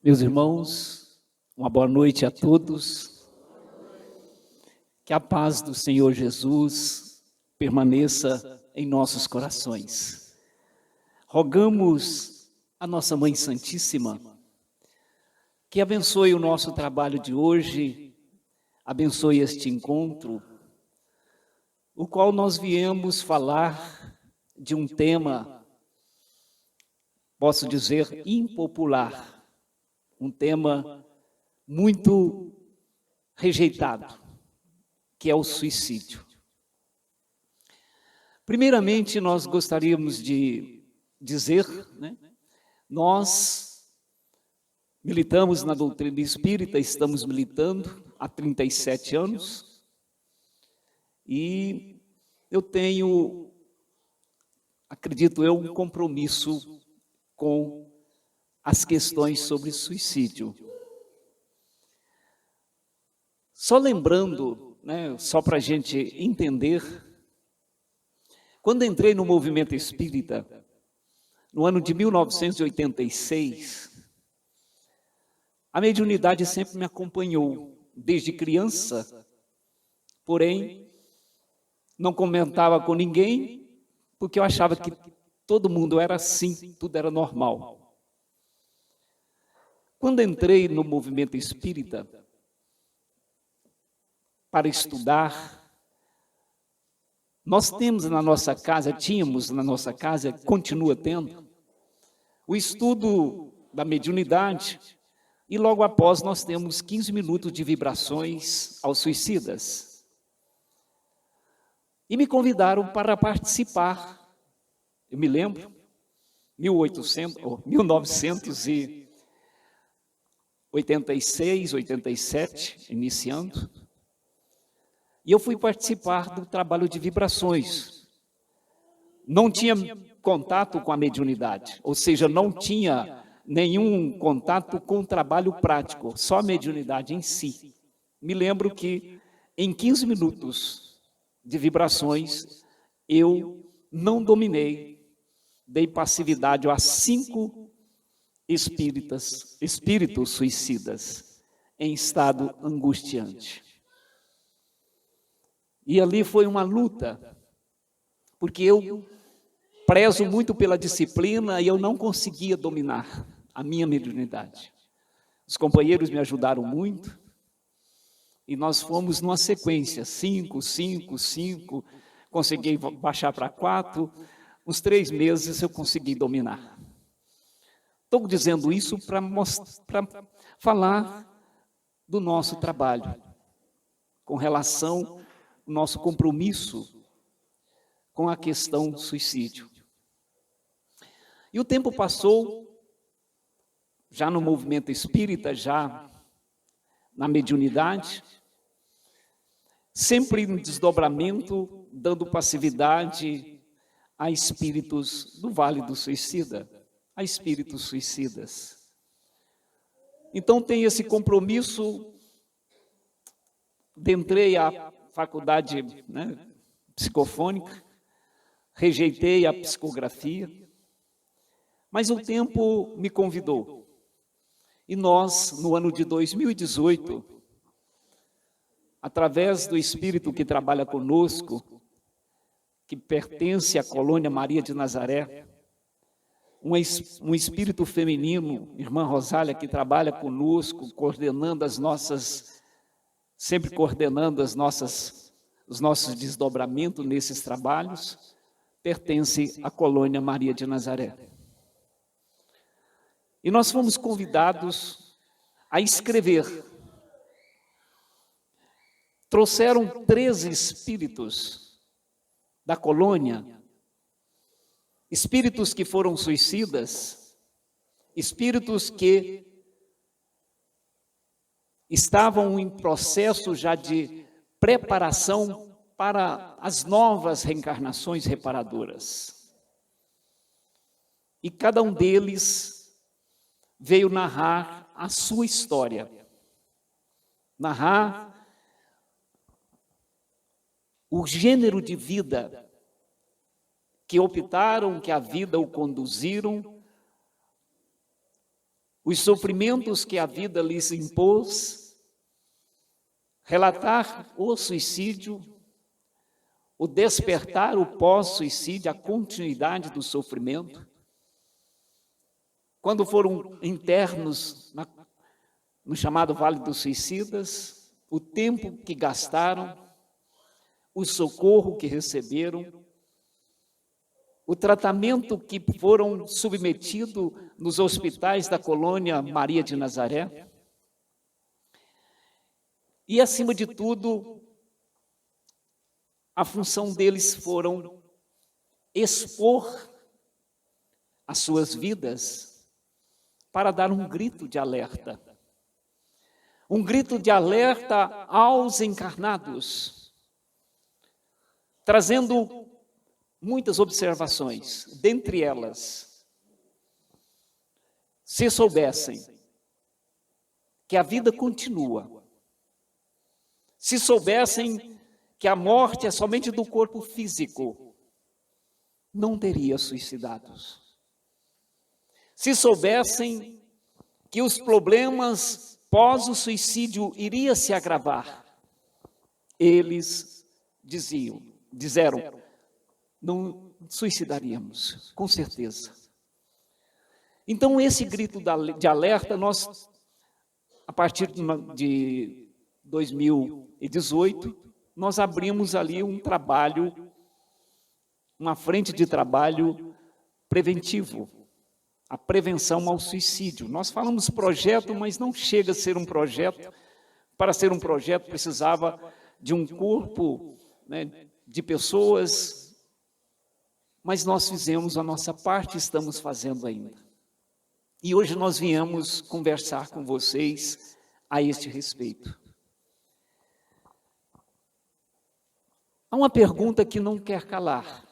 Meus irmãos, uma boa noite a todos. Que a paz do Senhor Jesus permaneça em nossos corações. Rogamos a nossa Mãe Santíssima que abençoe o nosso trabalho de hoje, abençoe este encontro, o qual nós viemos falar de um tema, posso dizer, impopular. Um tema muito rejeitado, que é o suicídio. Primeiramente, nós gostaríamos de dizer, nós militamos na doutrina espírita, estamos militando há 37 anos, e eu tenho, acredito eu, um compromisso com as questões sobre suicídio. Só lembrando, só para a gente entender, quando entrei no movimento espírita, no ano de 1986, a mediunidade sempre me acompanhou, desde criança, porém, não comentava com ninguém, porque eu achava que todo mundo era assim, tudo era normal. Quando entrei no movimento espírita para estudar, nós tínhamos na nossa casa, continua tendo, o estudo da mediunidade, e logo após nós temos 15 minutos de vibrações aos suicidas. E me convidaram para participar, eu me lembro, 1986, 87, iniciando, e eu fui participar do trabalho de vibrações. Não tinha contato com a mediunidade, ou seja, não tinha nenhum contato com o trabalho prático, só a mediunidade em si. Me lembro que em 15 minutos de vibrações, eu não dominei, dei passividade a 5 espíritos suicidas, em estado angustiante. E ali foi uma luta, porque eu prezo muito pela disciplina e eu não conseguia dominar a minha mediunidade. Os companheiros me ajudaram muito, e nós fomos numa sequência, 5, consegui baixar para 4, uns 3 meses eu consegui dominar. Estou dizendo isso para falar do nosso trabalho, com relação ao nosso compromisso com a questão do suicídio. E o tempo passou, já no movimento espírita, já na mediunidade, sempre no desdobramento, dando passividade a espíritos do Vale do Suicida, a espíritos suicidas. Então tem esse compromisso, entrei à faculdade psicofônica, rejeitei a psicografia, mas o tempo me convidou. E nós, no ano de 2018, através do espírito que trabalha conosco, que pertence à colônia Maria de Nazaré, um espírito feminino, irmã Rosália, que trabalha conosco, sempre coordenando os nossos desdobramentos nesses trabalhos, pertence à colônia Maria de Nazaré. E nós fomos convidados a escrever. Trouxeram 13 espíritos da colônia, espíritos que foram suicidas, espíritos que estavam em processo já de preparação para as novas reencarnações reparadoras. E cada um deles veio narrar a sua história, narrar o gênero de vida que optaram, que a vida o conduziram os sofrimentos que a vida lhes impôs, relatar o suicídio, o despertar, o pós-suicídio, a continuidade do sofrimento. Quando foram internos no chamado Vale dos Suicidas, o tempo que gastaram, o socorro que receberam, o tratamento que foram submetidos nos hospitais da colônia Maria de Nazaré. E, acima de tudo, a função deles foram expor as suas vidas para dar um grito de alerta. Um grito de alerta aos encarnados, trazendo muitas observações, dentre elas, se soubessem que a vida continua, se soubessem que a morte é somente do corpo físico, não teria suicidados. Se soubessem que os problemas pós o suicídio iriam se agravar, eles disseram, não suicidaríamos, com certeza. Então, esse grito de alerta, nós, a partir de 2018, nós abrimos ali um trabalho, uma frente de trabalho preventivo, a prevenção ao suicídio. Nós falamos projeto, mas não chega a ser um projeto. Para ser um projeto, precisava de um corpo, né, de pessoas. Mas nós fizemos a nossa parte e estamos fazendo ainda. E hoje nós viemos conversar com vocês a este respeito. Há uma pergunta que não quer calar.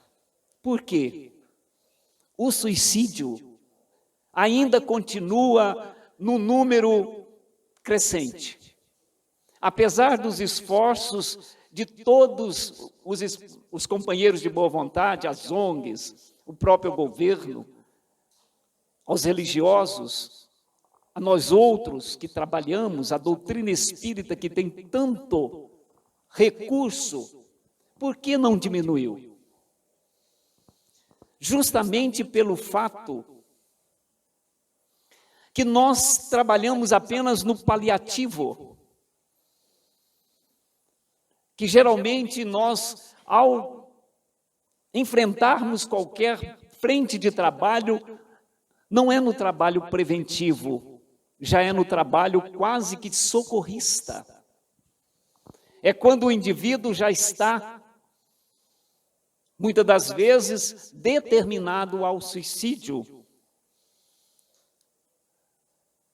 Por quê? O suicídio ainda continua no número crescente. Apesar dos esforços de todos os companheiros de boa vontade, as ONGs, o próprio governo, aos religiosos, a nós outros que trabalhamos, a doutrina espírita que tem tanto recurso, por que não diminuiu? Justamente pelo fato que nós trabalhamos apenas no paliativo, que geralmente nós, ao enfrentarmos qualquer frente de trabalho, não é no trabalho preventivo, já é no trabalho quase que socorrista. É quando o indivíduo já está, muitas das vezes, determinado ao suicídio,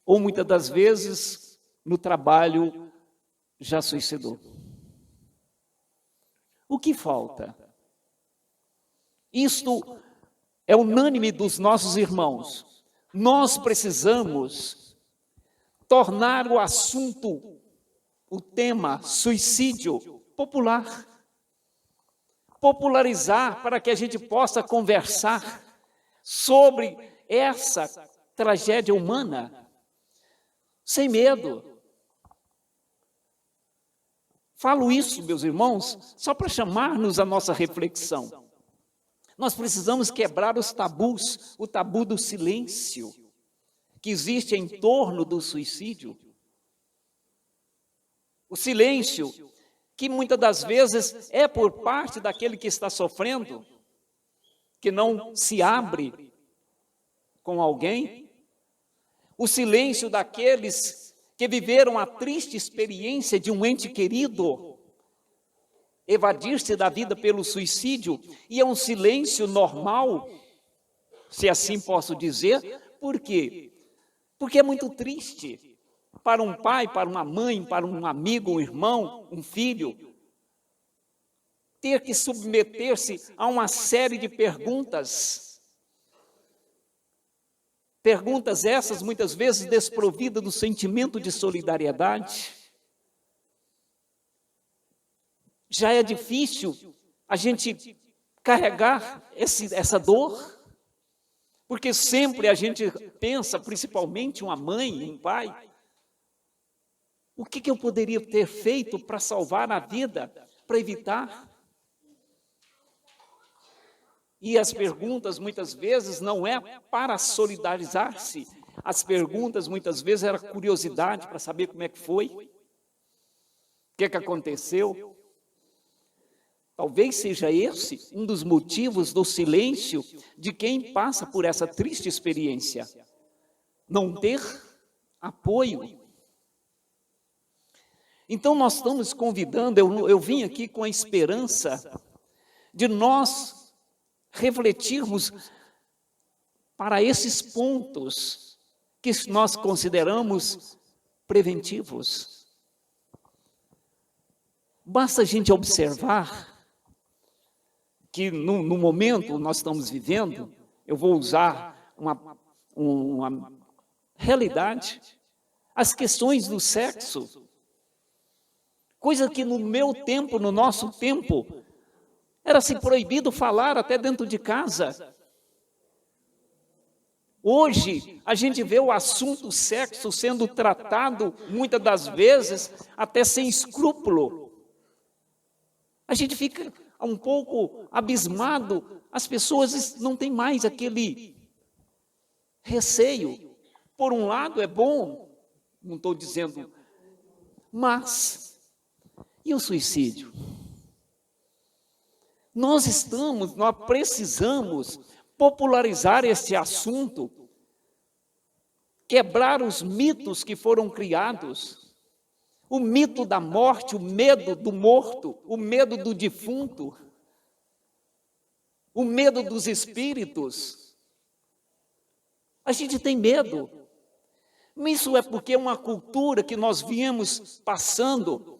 ou muitas das vezes, no trabalho, já suicidou. O que falta? Isto é unânime dos nossos irmãos. Nós precisamos tornar o assunto, o tema suicídio, popular. Popularizar para que a gente possa conversar sobre essa tragédia humana, sem medo. Falo isso, meus irmãos, só para chamar-nos a nossa reflexão. Nós precisamos quebrar os tabus, o tabu do silêncio que existe em torno do suicídio. O silêncio que muitas das vezes é por parte daquele que está sofrendo, que não se abre com alguém. O silêncio daqueles que viveram a triste experiência de um ente querido evadir-se da vida pelo suicídio, e é um silêncio normal, se assim posso dizer. Por quê? Porque é muito triste para um pai, para uma mãe, para um amigo, um irmão, um filho, ter que submeter-se a uma série de perguntas. Perguntas essas, muitas vezes, desprovidas do sentimento de solidariedade. Já é difícil a gente carregar essa dor. Porque sempre a gente pensa, principalmente uma mãe, um pai, o que eu poderia ter feito para salvar a vida, para evitar? E as perguntas, muitas vezes, não é para solidarizar-se. As perguntas, muitas vezes, era curiosidade para saber como é que foi. O que aconteceu? Talvez seja esse um dos motivos do silêncio de quem passa por essa triste experiência. Não ter apoio. Então, nós estamos convidando, eu vim aqui com a esperança de nós refletirmos para esses pontos que nós consideramos preventivos. Basta a gente observar que no momento nós estamos vivendo, eu vou usar uma realidade, as questões do sexo, coisa que no meu tempo, no nosso tempo, era-se proibido falar até dentro de casa. Hoje, a gente vê o assunto sexo sendo tratado, muitas das vezes, até sem escrúpulo. A gente fica um pouco abismado, as pessoas não têm mais aquele receio. Por um lado é bom, não estou dizendo, mas e o suicídio? Nós precisamos popularizar esse assunto, quebrar os mitos que foram criados, o mito da morte, o medo do morto, o medo do defunto, o medo dos espíritos. A gente tem medo. Isso é porque é uma cultura que nós viemos passando.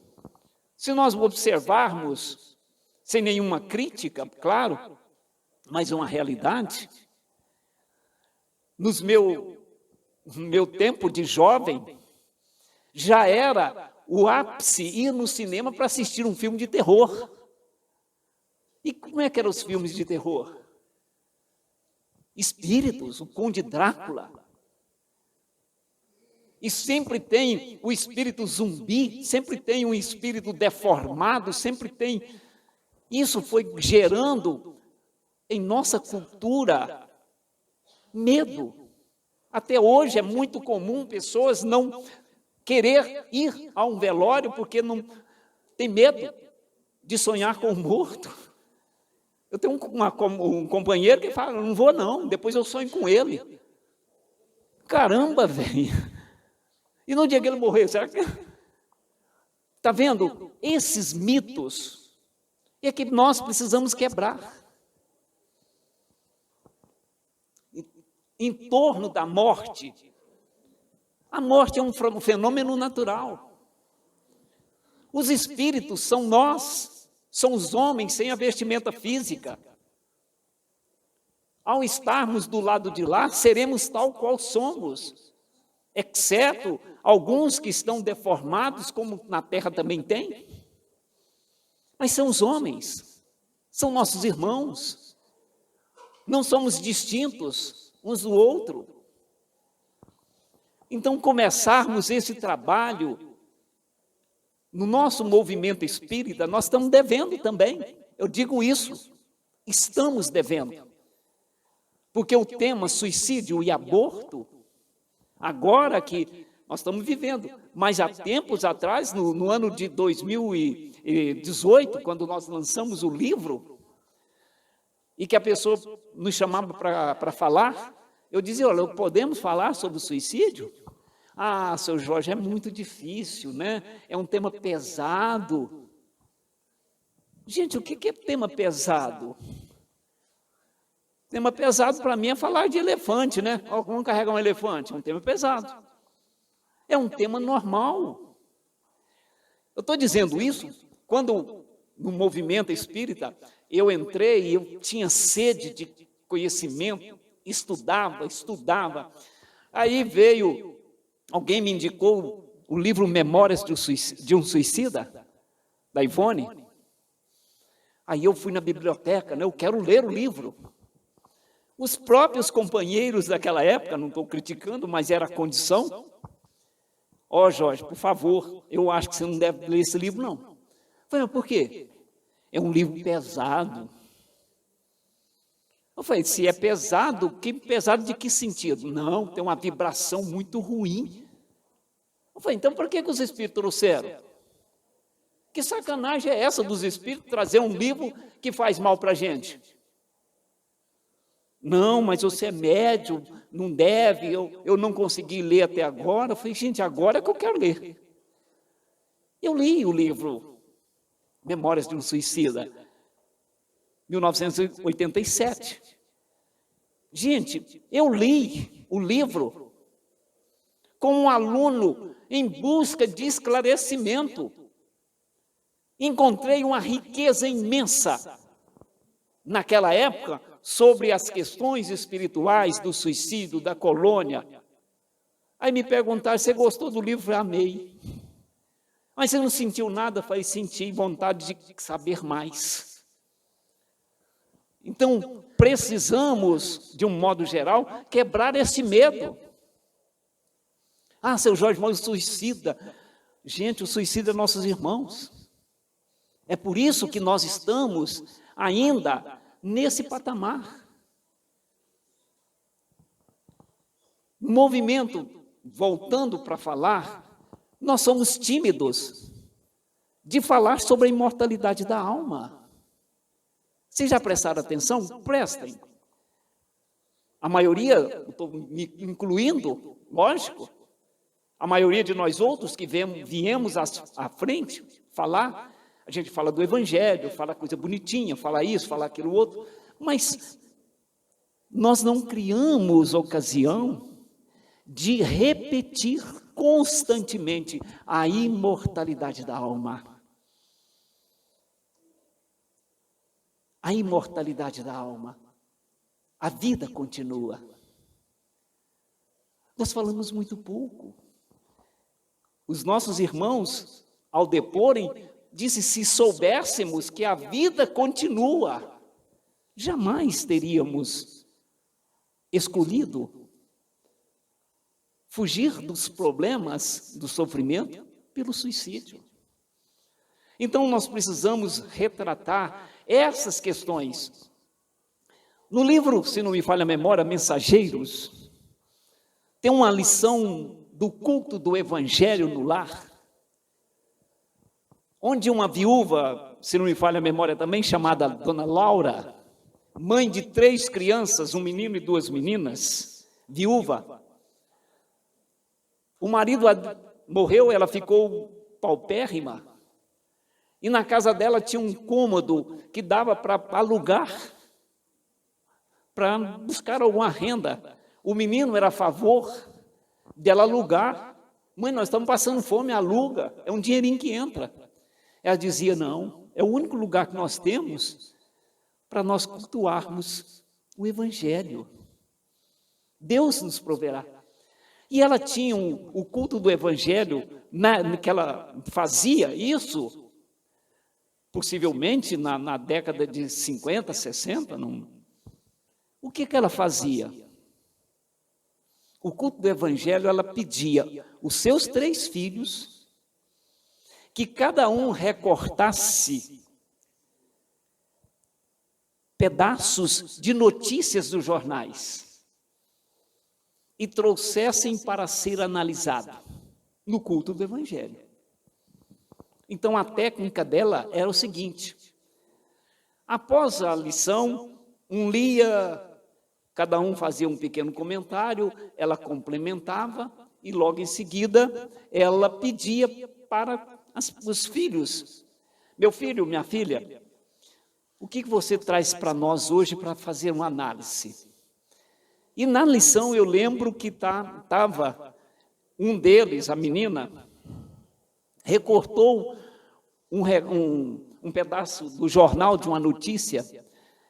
Se nós observarmos, sem nenhuma crítica, claro, mas uma realidade. No meu tempo de jovem, já era o ápice ir no cinema para assistir um filme de terror. E como é que eram os filmes de terror? Espíritos, o Conde Drácula. E sempre tem o espírito zumbi, sempre tem um espírito deformado, sempre tem... Isso foi gerando em nossa cultura medo. Até hoje é muito comum pessoas não querer ir a um velório porque não tem medo de sonhar com o morto. Eu tenho um companheiro que fala, não vou não, depois eu sonho com ele. Caramba, velho. E no dia que ele morrer, será que... Está vendo? Esses mitos é que nós precisamos quebrar. Em torno da morte, a morte é um fenômeno natural. Os espíritos são nós, são os homens sem a vestimenta física. Ao estarmos do lado de lá, seremos tal qual somos, exceto alguns que estão deformados, como na terra também tem. Mas são os homens, são nossos irmãos. Não somos distintos uns do outro. Então, começarmos esse trabalho no nosso movimento espírita, nós estamos devendo também. Eu digo isso, estamos devendo. Porque o tema suicídio e aborto, agora que nós estamos vivendo, mas há tempos atrás, no ano de 2018, quando nós lançamos o livro, e que a pessoa nos chamava para falar, eu dizia, olha, podemos falar sobre o suicídio? Ah, seu Jorge, é muito difícil, né? É um tema pesado. Gente, o que é tema pesado? Tema pesado para mim é falar de elefante, né? Como carrega um elefante? É um tema pesado. É um tema normal. Eu estou dizendo isso quando, no movimento espírita, eu entrei e eu tinha sede de conhecimento, estudava. Aí veio, alguém me indicou o livro Memórias de um Suicida, da Ivone. Aí eu fui na biblioteca, né? Eu quero ler o livro. Os próprios companheiros daquela época, não estou criticando, mas era a condição. Ó, Jorge, por favor, eu acho que você não deve ler esse livro, não. Eu falei, por quê? É um livro pesado. Eu falei, se é pesado, pesado de que sentido? Não, tem uma vibração muito ruim. Eu falei, então por que os espíritos trouxeram? Que sacanagem é essa dos espíritos trazer um livro que faz mal para a gente? Não, mas você é médium, não deve, eu não consegui ler até agora. Eu falei, gente, agora é que eu quero ler. Eu li o livro Memórias de um Suicida, 1987. Gente, eu li o livro como um aluno em busca de esclarecimento. Encontrei uma riqueza imensa naquela época sobre as questões espirituais do suicídio, da colônia. Aí me perguntaram, você gostou do livro? Eu amei. Mas você não sentiu nada? Eu falei, senti vontade de saber mais. Então, precisamos, de um modo geral, quebrar esse medo. Ah, seu Jorge, mas o suicida. Gente, o suicida é nossos irmãos. É por isso que nós estamos ainda nesse patamar. Movimento, voltando para falar, nós somos tímidos de falar sobre a imortalidade da alma. Vocês já prestaram atenção? Prestem. A maioria, estou me incluindo, lógico, a maioria de nós outros que viemos à frente falar, a gente fala do Evangelho, fala coisa bonitinha, fala isso, fala aquilo outro, mas nós não criamos ocasião de repetir constantemente a imortalidade da alma. A imortalidade da alma. A vida continua. Nós falamos muito pouco. Os nossos irmãos, ao deporem, disse, se soubéssemos que a vida continua, jamais teríamos escolhido fugir dos problemas, do sofrimento, pelo suicídio. Então, nós precisamos retratar essas questões. No livro, se não me falha a memória, Mensageiros, tem uma lição do culto do Evangelho no lar, onde uma viúva, se não me falha a memória também, chamada Dona Laura, mãe de 3 crianças, um menino e 2 meninas, viúva. O marido morreu, ela ficou paupérrima, e na casa dela tinha um cômodo que dava para alugar, para buscar alguma renda. O menino era a favor dela alugar. Mãe, nós estamos passando fome, aluga, é um dinheirinho que entra. Ela dizia, não, é o único lugar que nós temos para nós cultuarmos o Evangelho. Deus nos proverá. E ela tinha o culto do Evangelho, que ela fazia isso, possivelmente na década de 50, 60. O que ela fazia? O culto do Evangelho, ela pedia os seus 3 filhos, que cada um recortasse pedaços de notícias dos jornais e trouxessem para ser analisado no culto do Evangelho. Então, a técnica dela era o seguinte, após a lição, um lia, cada um fazia um pequeno comentário, ela complementava e logo em seguida ela pedia para os filhos, meu filho, minha filha, o que você traz para nós hoje para fazer uma análise? E na lição eu lembro que estava um deles, a menina, recortou um pedaço do jornal de uma notícia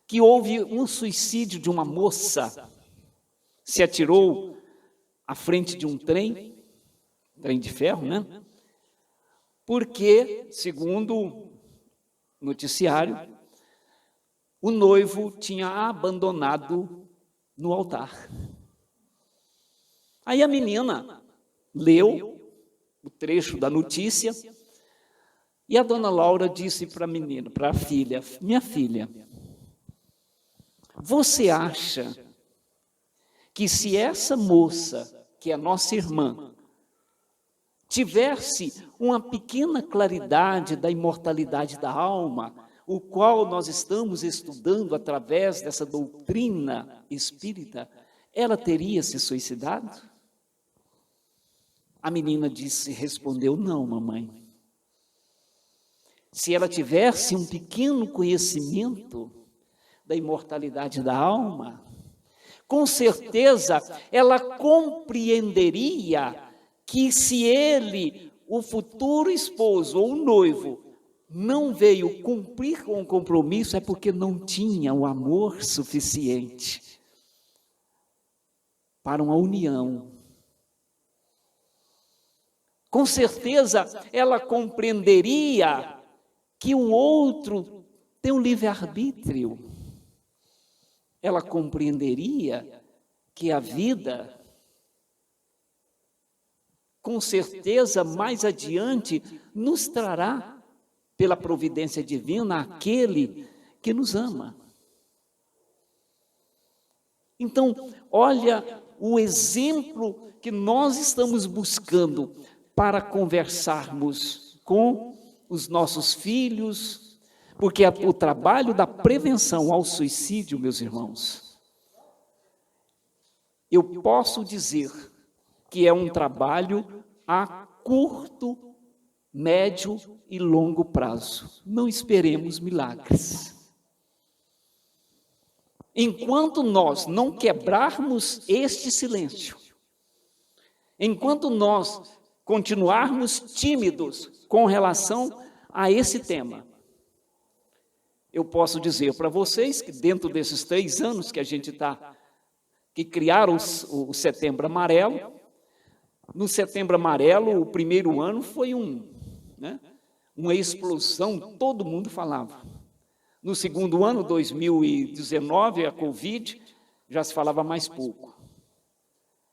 que houve um suicídio de uma moça, se atirou à frente de um trem de ferro, né? Porque, segundo o noticiário, o noivo tinha abandonado no altar. Aí a menina leu o trecho da notícia e a dona Laura disse para a menina, para a filha: minha filha, você acha que se essa moça, que é nossa irmã, tivesse uma pequena claridade da imortalidade da alma, o qual nós estamos estudando através dessa doutrina espírita, ela teria se suicidado? A menina respondeu: não, mamãe. Se ela tivesse um pequeno conhecimento da imortalidade da alma, com certeza ela compreenderia que se ele, o futuro esposo ou noivo, não veio cumprir com o compromisso, é porque não tinha o amor suficiente para uma união. Com certeza ela compreenderia que o outro tem um livre-arbítrio. Ela compreenderia que a vida, com certeza, mais adiante, nos trará, pela providência divina, aquele que nos ama. Então, olha o exemplo que nós estamos buscando para conversarmos com os nossos filhos, porque o trabalho da prevenção ao suicídio, meus irmãos, eu posso dizer que é um trabalho a curto, médio e longo prazo. Não esperemos milagres. Enquanto nós não quebrarmos este silêncio, enquanto nós continuarmos tímidos com relação a esse tema, eu posso dizer para vocês que dentro desses 3 anos que a gente que criaram o Setembro Amarelo, no Setembro Amarelo, o primeiro ano foi uma explosão, todo mundo falava. No segundo ano, 2019, a Covid, já se falava mais pouco.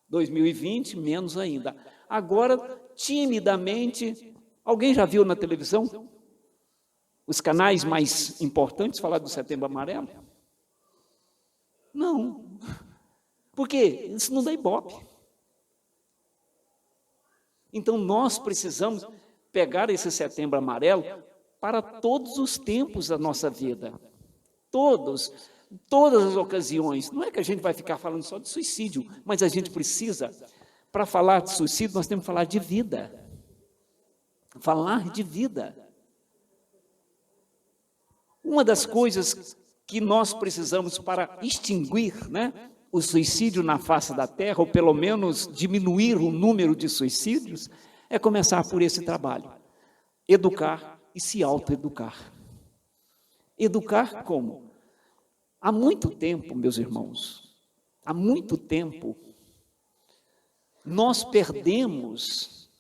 2020, menos ainda. Agora, timidamente, alguém já viu na televisão os canais mais importantes falar do Setembro Amarelo? Não. Por quê? Isso não dá ibope. Então, nós precisamos pegar esse Setembro Amarelo para todos os tempos da nossa vida. Todas as ocasiões. Não é que a gente vai ficar falando só de suicídio, mas a gente precisa, para falar de suicídio, nós temos que falar de vida. Falar de vida. Uma das coisas que nós precisamos para extinguir, o suicídio na face da Terra, ou pelo menos diminuir o número de suicídios, é começar por esse trabalho. Educar e se autoeducar. Educar como? Há muito tempo, meus irmãos, há muito tempo, nós perdemos,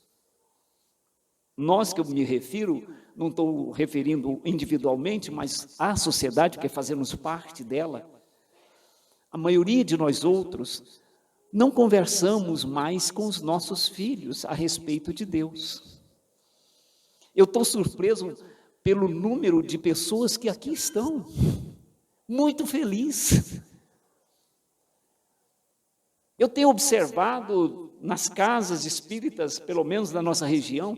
nós que eu me refiro, não estou referindo individualmente, mas à sociedade, que fazemos parte dela, a maioria de nós outros não conversamos mais com os nossos filhos a respeito de Deus. Eu estou surpreso pelo número de pessoas que aqui estão, muito feliz. Eu tenho observado nas casas espíritas, pelo menos na nossa região,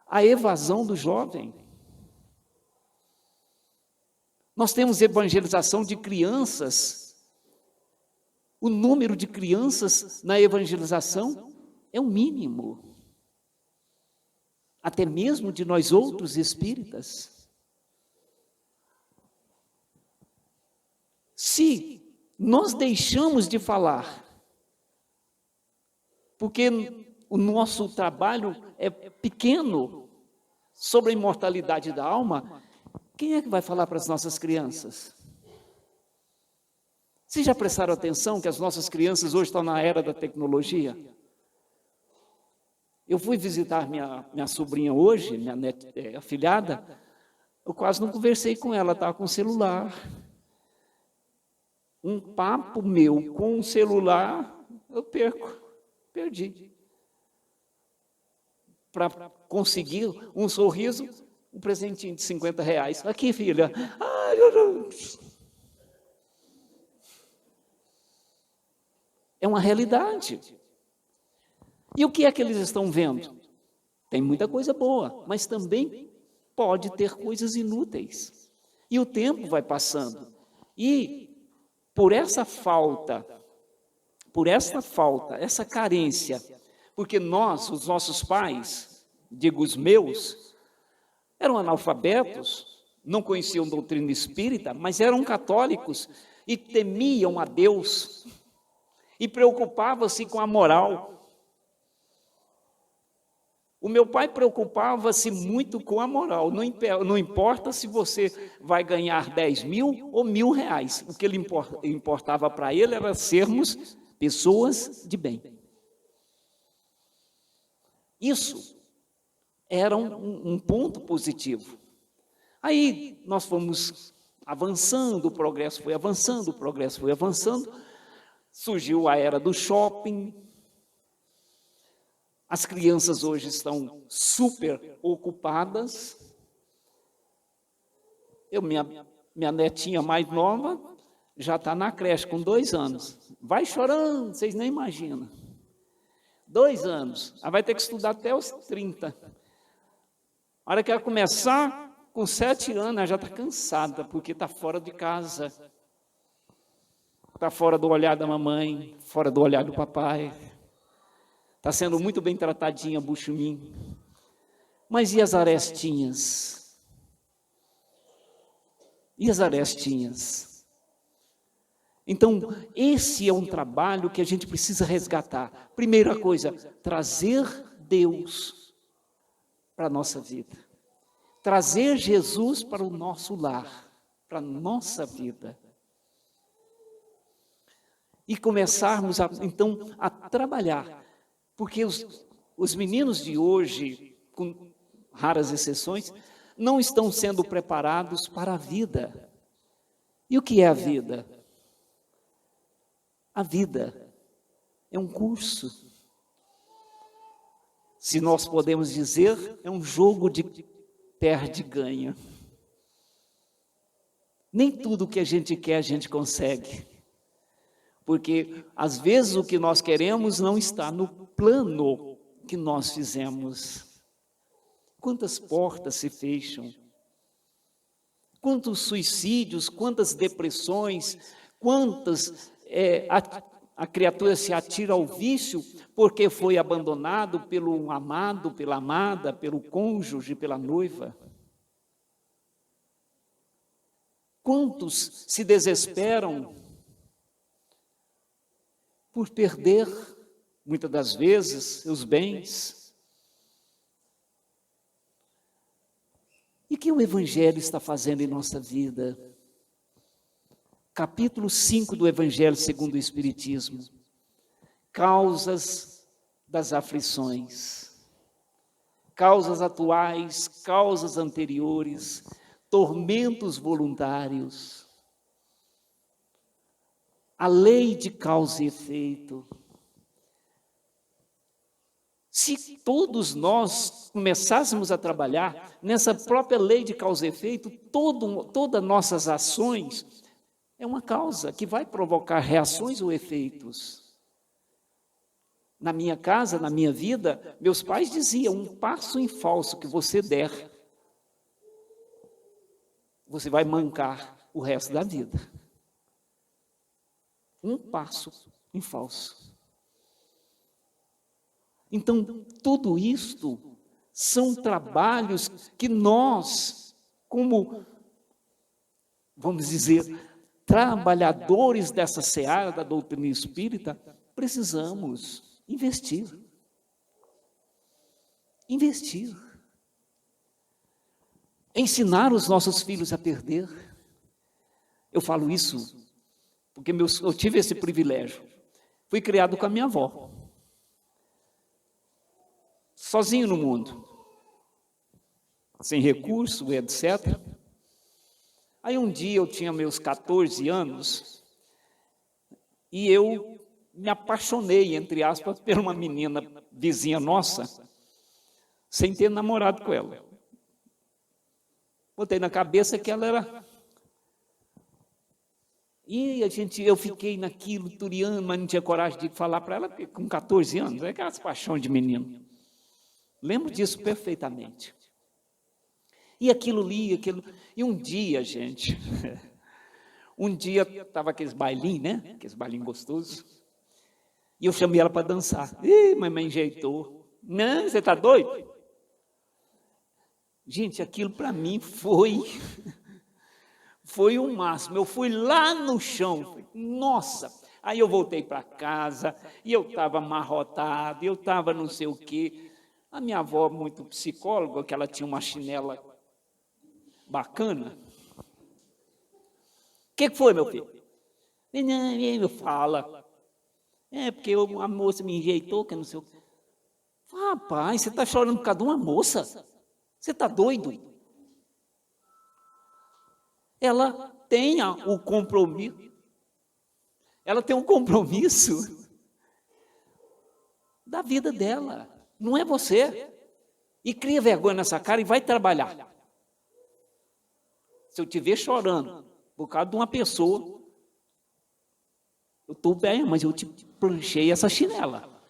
a evasão do jovem. Nós temos evangelização de crianças. O número de crianças na evangelização é o mínimo. Até mesmo de nós outros espíritas. Se nós deixamos de falar, porque o nosso trabalho é pequeno sobre a imortalidade da alma, quem é que vai falar para as nossas crianças? Vocês já prestaram atenção que as nossas crianças hoje estão na era da tecnologia? Eu fui visitar minha sobrinha hoje, minha afilhada, eu quase não conversei com ela, estava com o celular. um papo meu com um celular, eu perdi. Para conseguir um sorriso, um presentinho de R$ 50. Aqui, filha. Ai, é uma realidade. E o que é que eles estão vendo? Tem muita coisa boa, mas também pode ter coisas inúteis. E o tempo vai passando. E por essa falta, essa carência, porque nós, os nossos pais, digo os meus, eram analfabetos, não conheciam doutrina espírita, mas eram católicos e temiam a Deus e preocupavam-se com a moral. O meu pai preocupava-se muito com a moral, não importa se você vai ganhar 10 mil ou R$ 1.000, o que ele importava para ele era sermos pessoas de bem. Isso era um ponto positivo. Aí nós fomos avançando, o progresso foi avançando, surgiu a era do shopping. As crianças hoje estão super ocupadas. Minha netinha mais nova já está na creche com 2 anos. Vai chorando, vocês nem imaginam. 2 anos. Ela vai ter que estudar até os 30. A hora que ela começar, com 7 anos, ela já está cansada, porque está fora de casa. Está fora do olhar da mamãe, fora do olhar do papai. Está sendo muito bem tratadinha, buchumim. Mas e as arestinhas? E as arestinhas? Então, esse é um trabalho que a gente precisa resgatar. Primeira coisa, trazer Deus para a nossa vida. Trazer Jesus para o nosso lar, para a nossa vida. E começarmos, então, a trabalhar. Porque os meninos de hoje, com raras exceções, não estão sendo preparados para a vida. E o que é a vida? A vida é um curso. Se nós podemos dizer, é um jogo de perde-ganha. Nem tudo que a gente quer a gente consegue. Porque, às vezes, o que nós queremos não está no plano que nós fizemos. Quantas portas se fecham? Quantos suicídios, quantas depressões, quantas a criatura se atira ao vício porque foi abandonado pelo amado, pela amada, pelo cônjuge, pela noiva. Quantos se desesperam por perder, muitas das vezes, seus bens. E o que o Evangelho está fazendo em nossa vida? Capítulo 5 do Evangelho segundo o Espiritismo. Causas das aflições. Causas atuais, causas anteriores, tormentos voluntários. A lei de causa e efeito. Se todos nós começássemos a trabalhar nessa própria lei de causa e efeito, todas nossas ações é uma causa que vai provocar reações ou efeitos. Na minha casa, na minha vida, meus pais diziam, um passo em falso que você der, você vai mancar o resto da vida. Um passo em falso. Então, tudo isto são trabalhos que nós, como, vamos dizer, trabalhadores dessa seara da doutrina espírita, precisamos investir. Investir. Ensinar os nossos filhos a perder. Eu falo isso porque eu tive esse privilégio. Fui criado com a minha avó. Sozinho no mundo. Sem recurso, etc. Aí um dia eu tinha meus 14 anos E eu me apaixonei, entre aspas, por uma menina vizinha nossa, sem ter namorado com ela. Botei na cabeça que ela era... E eu fiquei naquilo, turiando, mas não tinha coragem de falar para ela, porque com 14 anos, é aquelas paixões de menino. Lembro disso perfeitamente. E aquilo ali, aquilo... E um dia, gente, um dia estava aqueles bailinhos, né? Aqueles bailinhos gostosos. E eu chamei ela para dançar. Ih, mas me enjeitou. Não, você está doido? Gente, aquilo para mim foi o máximo. Eu fui lá no chão. Nossa! Aí eu voltei para casa, e eu estava amarrotado, eu estava não sei o quê. A minha avó, muito psicóloga, que ela tinha uma chinela bacana. O que foi, meu filho? Não, fala. É, porque a moça me enjeitou, que não sei o quê. Rapaz, você está chorando por causa de uma moça? Você está doido? Ela tem o compromisso. Ela tem um compromisso da vida dela. Não é você. E cria vergonha nessa cara e vai trabalhar. Se eu te ver chorando por causa de uma pessoa, eu estou bem, mas eu te planchei essa chinela.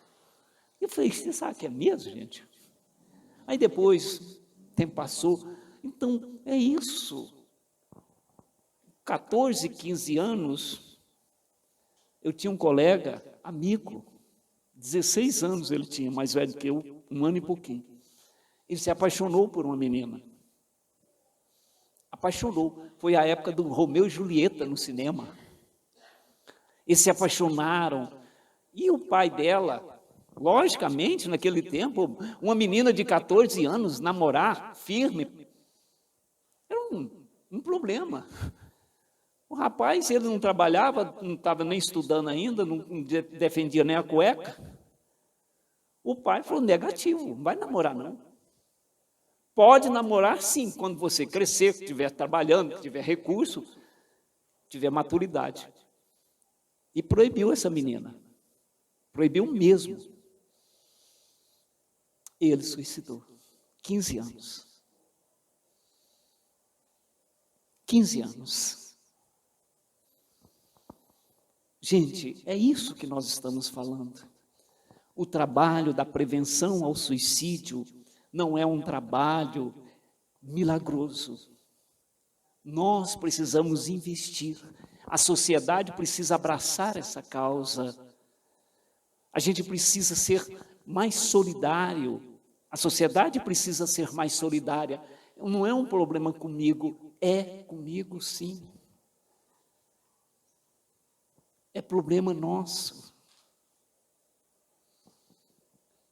Eu falei, você sabe que é mesmo, gente? Aí depois, o tempo passou. Então, é isso. 14, 15 anos, eu tinha um colega, amigo, 16 anos ele tinha, mais velho que eu, 1 ano e pouquinho. Ele se apaixonou por uma menina. Apaixonou. Foi a época do Romeu e Julieta no cinema. Eles se apaixonaram. E o pai dela, logicamente, naquele tempo, uma menina de 14 anos namorar firme, era um problema. O rapaz, ele não trabalhava, não estava nem estudando ainda, não defendia nem a cueca. O pai falou, negativo, não vai namorar não. Pode namorar sim, quando você crescer, que estiver trabalhando, que tiver recurso, tiver maturidade. E proibiu essa menina. Proibiu mesmo. Ele suicidou. 15 anos. 15 anos. Gente, é isso que nós estamos falando. O trabalho da prevenção ao suicídio não é um trabalho milagroso. Nós precisamos investir. A sociedade precisa abraçar essa causa. A gente precisa ser mais solidário. A sociedade precisa ser mais solidária. Não é um problema comigo, é comigo sim. É problema nosso.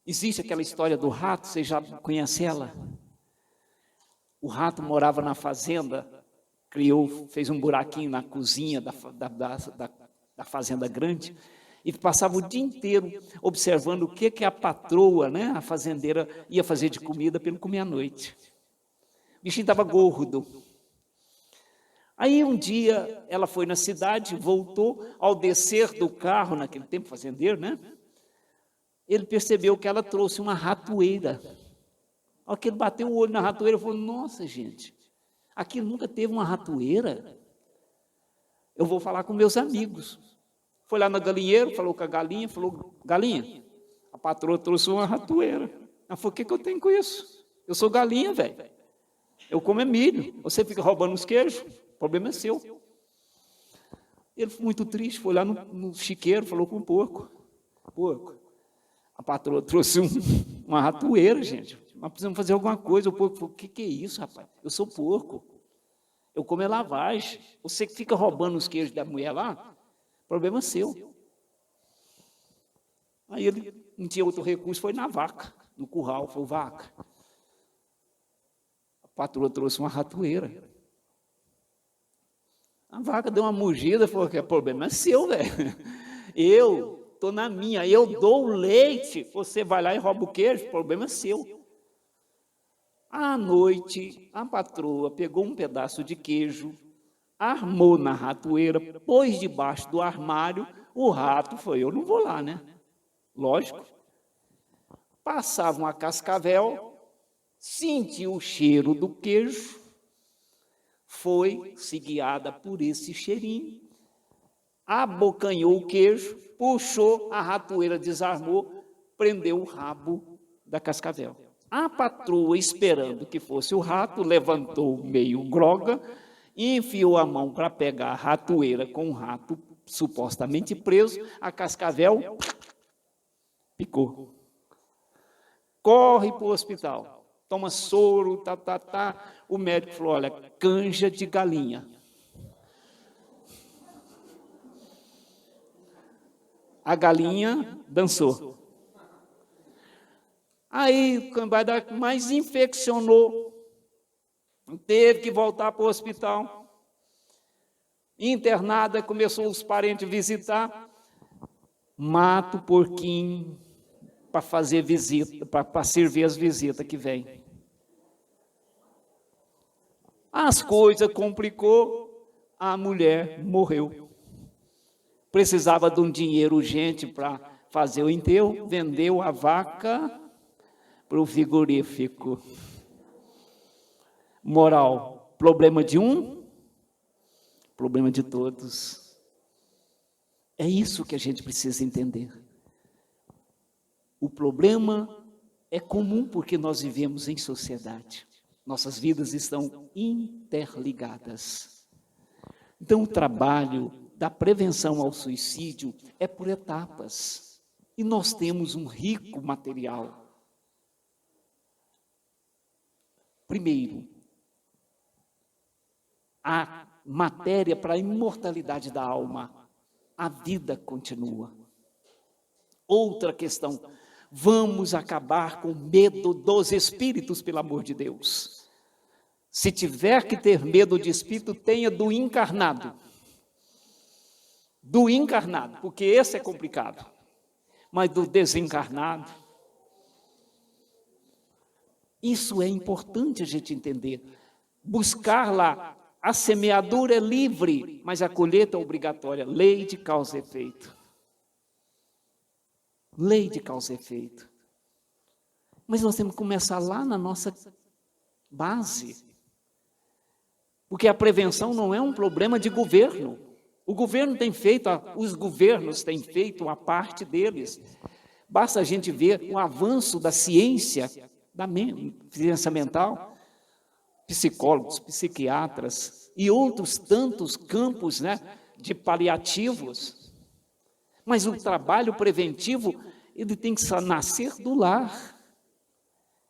Existe aquela história do rato, você já conhece ela? O rato morava na fazenda, fez um buraquinho na cozinha da fazenda grande, e passava o dia inteiro observando o que a patroa, né, a fazendeira, ia fazer de comida para ele comer à noite. O bichinho estava gordo. Aí um dia ela foi na cidade, voltou, ao descer do carro, naquele tempo fazendeiro, né? Ele percebeu que ela trouxe uma ratoeira. Ao que ele bateu o olho na ratoeira, falou, nossa, gente, aqui nunca teve uma ratoeira. Eu vou falar com meus amigos. Foi lá no galinheiro, falou com a galinha, falou, galinha, a patroa trouxe uma ratoeira. Ela falou, o que eu tenho com isso? Eu sou galinha, velho. Eu como milho. Você fica roubando os queijos, o problema é seu. Ele foi muito triste, foi lá no chiqueiro, falou com o porco. Porco, a patroa trouxe uma ratoeira, gente. Nós precisamos fazer alguma coisa. O porco falou, o que é isso, rapaz? Eu sou porco. Eu como lavagem. Você que fica roubando os queijos da mulher lá, o problema é seu. Aí ele não tinha outro recurso, foi na vaca, no curral. Falou, vaca, a patroa trouxe uma ratoeira. A vaca deu uma mugida, falou que o problema é seu, velho. Eu estou na minha, eu dou o leite, você vai lá e rouba o queijo, o problema é seu. À noite, a patroa pegou um pedaço de queijo, armou na ratoeira, pôs debaixo do armário, O rato foi, eu não vou lá, né? Lógico. Passava uma cascavel, sentiu o cheiro do queijo, foi-se guiada por esse cheirinho, abocanhou o queijo, puxou, a ratoeira desarmou, prendeu o rabo da cascavel. A patroa, esperando que fosse o rato, levantou meio groga, enfiou a mão para pegar a ratoeira com o rato supostamente preso, a cascavel picou. Corre para o hospital, toma soro, O médico falou, olha, canja de galinha. A galinha dançou. Aí, mas infeccionou, teve que voltar para o hospital. Internada, começou os parentes visitar, mata o porquinho para fazer visita, para servir as visitas que vêm. As coisas complicou, a mulher morreu. Precisava de um dinheiro urgente para fazer o enterro, vendeu a vaca para o frigorífico. Moral, problema de um, problema de todos. É isso que a gente precisa entender. O problema é comum porque nós vivemos em sociedade. Nossas vidas estão interligadas. Então, o trabalho da prevenção ao suicídio é por etapas. E nós temos um rico material. Primeiro, a matéria para a imortalidade da alma. A vida continua. Outra questão, vamos acabar com o medo dos espíritos, pelo amor de Deus. Se tiver que ter medo de espírito, tenha do encarnado. Do encarnado, porque esse é complicado. Mas do desencarnado, isso é importante a gente entender. Buscar lá, a semeadura é livre, mas a colheita é obrigatória. Lei de causa e efeito. Lei de causa e efeito. Mas nós temos que começar lá na nossa base. Porque a prevenção não é um problema de governo. O governo tem feito, os governos têm feito a parte deles. Basta a gente ver o avanço da ciência mental, psicólogos, psiquiatras e outros tantos campos, né, de paliativos. Mas o trabalho preventivo, ele tem que nascer do lar,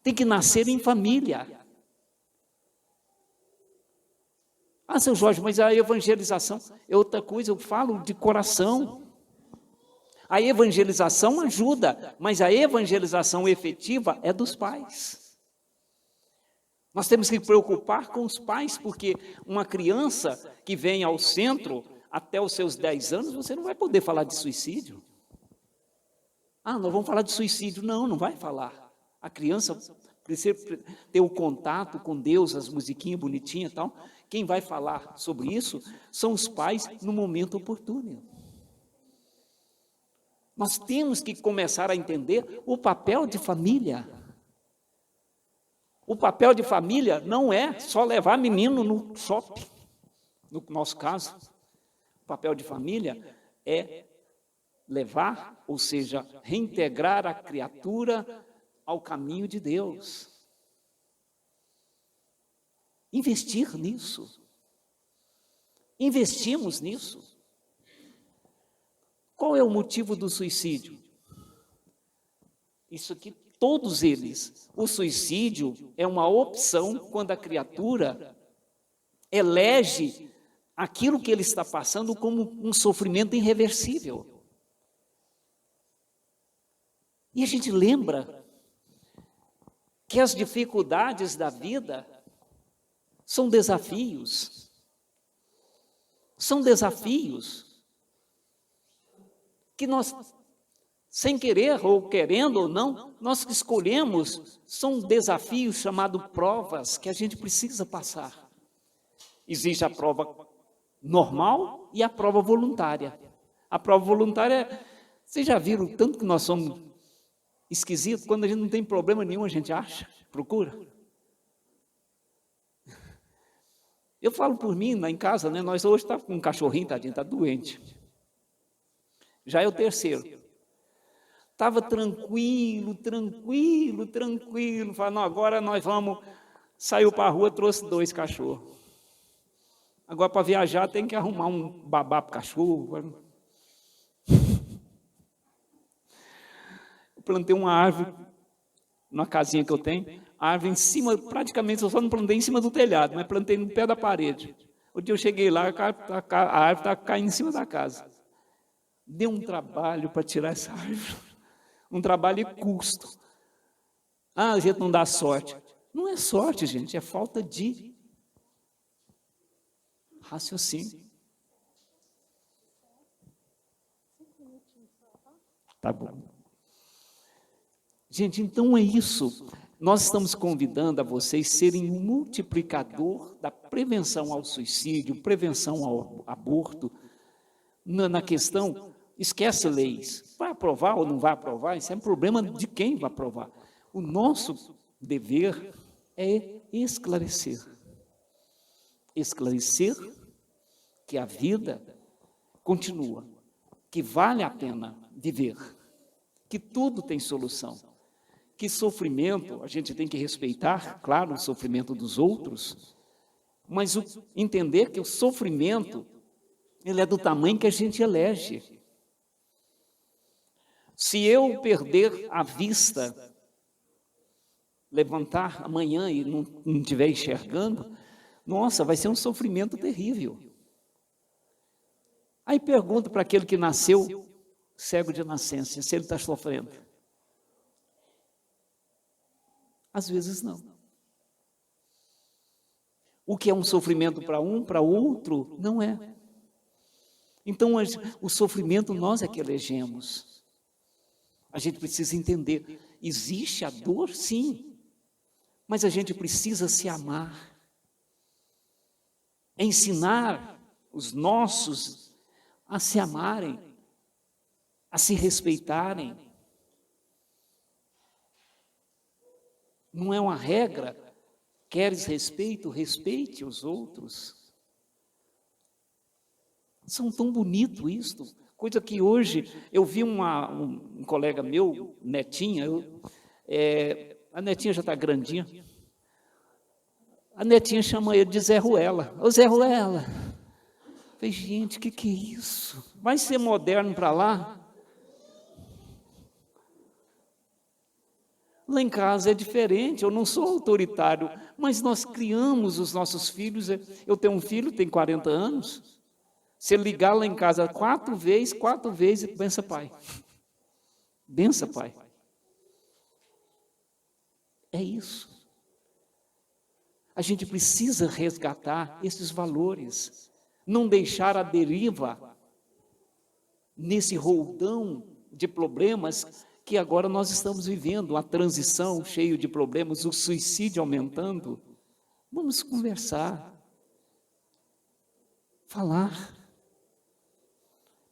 tem que nascer em família. Ah, seu Jorge, mas a evangelização é outra coisa, eu falo de coração. A evangelização ajuda, mas a evangelização efetiva é dos pais. Nós temos que preocupar com os pais, porque uma criança que vem ao centro, até os seus 10 anos, você não vai poder falar de suicídio. Ah, nós vamos falar de suicídio. Não, não vai falar. A criança precisa ter o contato com Deus, as musiquinhas bonitinhas e tal. Quem vai falar sobre isso são os pais no momento oportuno. Nós temos que começar a entender o papel de família. O papel de família não é só levar menino no shopping, no nosso caso. O papel de família é levar, ou seja, reintegrar a criatura ao caminho de Deus. Investir nisso. Investimos nisso. Qual é o motivo do suicídio? Isso aqui, todos eles. O suicídio é uma opção quando a criatura elege aquilo que ele está passando como um sofrimento irreversível. E a gente lembra que as dificuldades da vida são desafios. São desafios que nós, sem querer ou querendo ou não, nós que escolhemos, são desafios chamados provas que a gente precisa passar. Existe a prova normal e a prova voluntária. A prova voluntária, vocês já viram o tanto que nós somos esquisitos? Quando a gente não tem problema nenhum, a gente acha, procura. Eu falo por mim, lá em casa, né? Nós hoje estamos com um cachorrinho, tadinho, está doente. Já é o terceiro. Estava tranquilo. Falei, não, agora nós vamos... Saiu para a rua, trouxe 2 cachorros. Agora, para viajar, tem que arrumar um babá para o cachorro. Eu plantei uma árvore, numa casinha que eu tenho, a árvore em cima, praticamente, eu só não plantei em cima do telhado, mas plantei no pé da parede. O dia eu cheguei lá, a árvore está caindo em cima da casa. Deu um trabalho para tirar essa árvore. Um trabalho e custo. Ah, a gente não dá sorte. Não é sorte, gente, é falta de raciocínio. Tá bom. Gente, então é isso. Nós estamos convidando a vocês serem um multiplicador da prevenção ao suicídio, prevenção ao aborto. Na questão, esquece leis. Vai aprovar ou não vai aprovar? Isso é um problema de quem vai aprovar. O nosso dever é esclarecer. Esclarecer que a vida continua, que vale a pena viver, que tudo tem solução, que sofrimento a gente tem que respeitar, claro, o sofrimento dos outros, mas entender que o sofrimento, ele é do tamanho que a gente elege. Se eu perder a vista, levantar amanhã e não estiver enxergando, nossa, vai ser um sofrimento terrível. Aí pergunto para aquele que nasceu cego de nascença, se ele está sofrendo. Às vezes não. O que é um sofrimento para um, para outro, não é. Então, o sofrimento nós é que elegemos. A gente precisa entender, existe a dor, sim, mas a gente precisa se amar. Ensinar os nossos a se amarem, a se respeitarem. Não é uma regra. Queres respeito? Respeite os outros. São tão bonito isto. Coisa que hoje, eu vi um colega meu, Netinha, a Netinha já está grandinha, a Netinha chama ele de Zé Ruela. Ô Zé Ruela! Falei, gente, o que é isso? Vai ser moderno para lá? Lá em casa é diferente, eu não sou autoritário, mas nós criamos os nossos filhos. Eu tenho um filho, tem 40 anos, se ele ligar lá em casa 4 vezes, bença pai. Bença pai. É isso. A gente precisa resgatar esses valores, não deixar a deriva nesse roldão de problemas que agora nós estamos vivendo, a transição cheio de problemas, o suicídio aumentando. Vamos conversar, falar,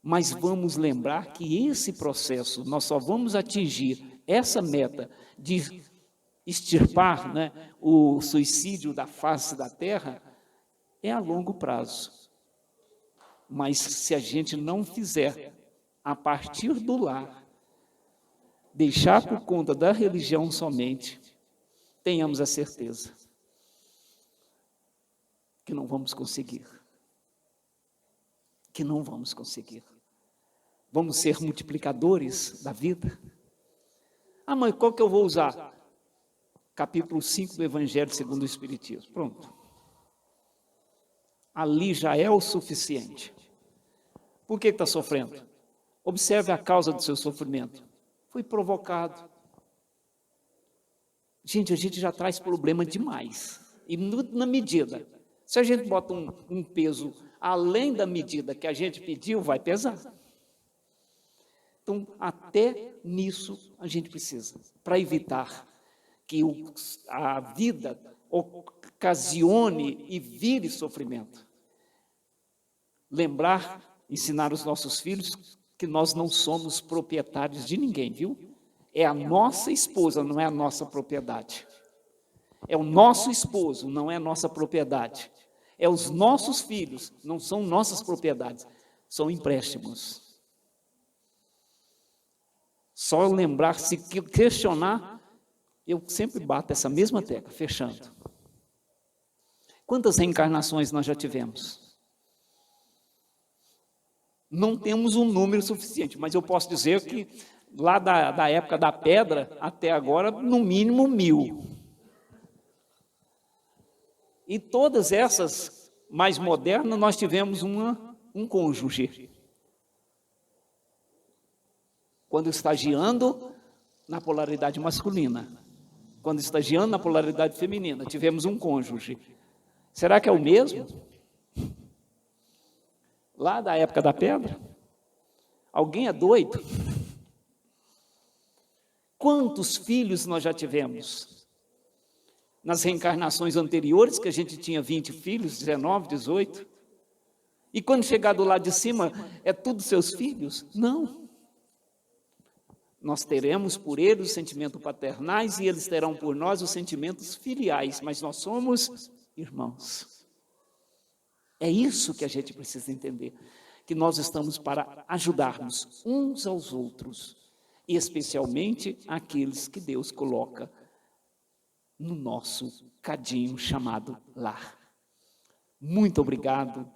mas vamos lembrar que esse processo, nós só vamos atingir essa meta de extirpar, né, o suicídio da face da terra, é a longo prazo. Mas se a gente não fizer a partir do lar, deixar por conta da religião somente, tenhamos a certeza que não vamos conseguir. Que não vamos conseguir. Vamos ser multiplicadores da vida? Ah, mãe, qual que eu vou usar? Capítulo 5 do Evangelho segundo o Espiritismo. Pronto. Ali já é o suficiente. Por que está sofrendo? Observe a causa do seu sofrimento. Foi provocado. Gente, a gente já traz problema demais. E na medida, se a gente bota um peso além da medida que a gente pediu, vai pesar. Então, até nisso a gente precisa, para evitar que a vida ocasione e vire sofrimento. Lembrar ensinar os nossos filhos que nós não somos proprietários de ninguém, viu? É a nossa esposa, não é a nossa propriedade. É o nosso esposo, não é a nossa propriedade. É os nossos filhos, não são nossas propriedades, são empréstimos. Só lembrar, se questionar, eu sempre bato essa mesma tecla, fechando. Quantas reencarnações nós já tivemos? Não temos um número suficiente, mas eu posso dizer que lá da época da pedra até agora, no mínimo 1000. E todas essas mais modernas, nós tivemos um cônjuge. Quando estagiando na polaridade masculina, quando estagiando na polaridade feminina, tivemos um cônjuge. Será que é o mesmo? Lá da época da pedra? Alguém é doido? Quantos filhos nós já tivemos? Nas reencarnações anteriores, que a gente tinha 20 filhos, 19, 18. E quando chegar do lado de cima, é tudo seus filhos? Não. Nós teremos por eles os sentimentos paternais e eles terão por nós os sentimentos filiais, mas nós somos irmãos. É isso que a gente precisa entender, que nós estamos para ajudarmos uns aos outros, e especialmente aqueles que Deus coloca no nosso cadinho chamado lar. Muito obrigado,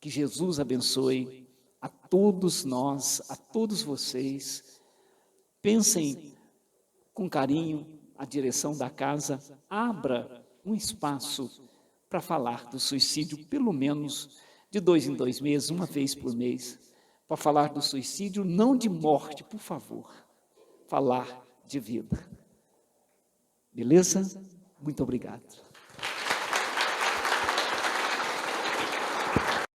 que Jesus abençoe a todos nós, a todos vocês. Pensem com carinho a direção da casa, abra um espaço para falar do suicídio, pelo menos de 2 em 2 meses, uma vez por mês, para falar do suicídio, não de morte, por favor, falar de vida. Beleza? Muito obrigado.